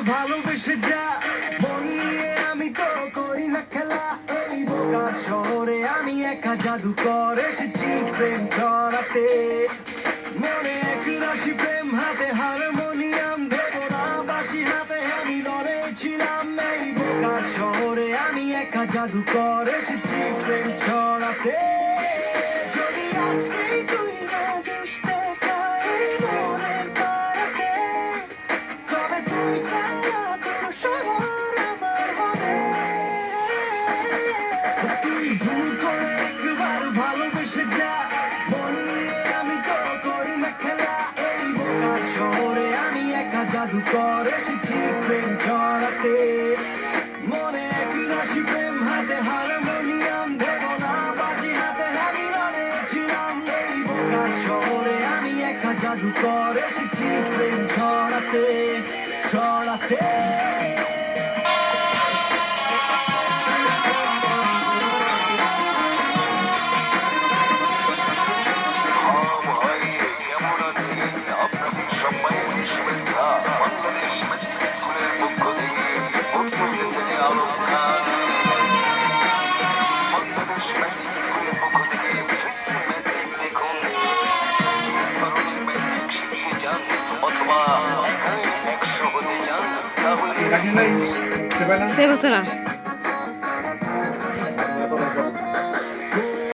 ভালোবেসে যা মন নিয়ে আমি তো করি না খেলা এই বোকা শহরে আমি একা জাদু করে এসেছি প্রেম ছড়াতে মনে এক রাশি প্রেম হাতে হারমোনিয়াম দেবো না বাঁশি হাতে আমি লড়েছিলাম এই বোকা শহরে আমি একা জাদু করে এসেছি প্রেম ছড়াতে যদি আজকেই তুই না দিস দেখা এই মনের পাড়াতে তবে তুই ছাড়া তোর শহর আমার হবে তুই ভুল করে একবার ভালোবেসে যা মন নিয়ে আমি তো করি না খেলা এই বোকা শহরে আমি একা জাদু করে এসেছি প্রেম ছড়াতে মনে এক রাশি প্রেম হাতে হারমোনিয়াম দেবো না বাজি হাতে আমি লড়েছিলাম এই বোকা শহরে আমি একা জাদু করে এসেছি প্রেম ছড়াতে ছড়াতে Se va a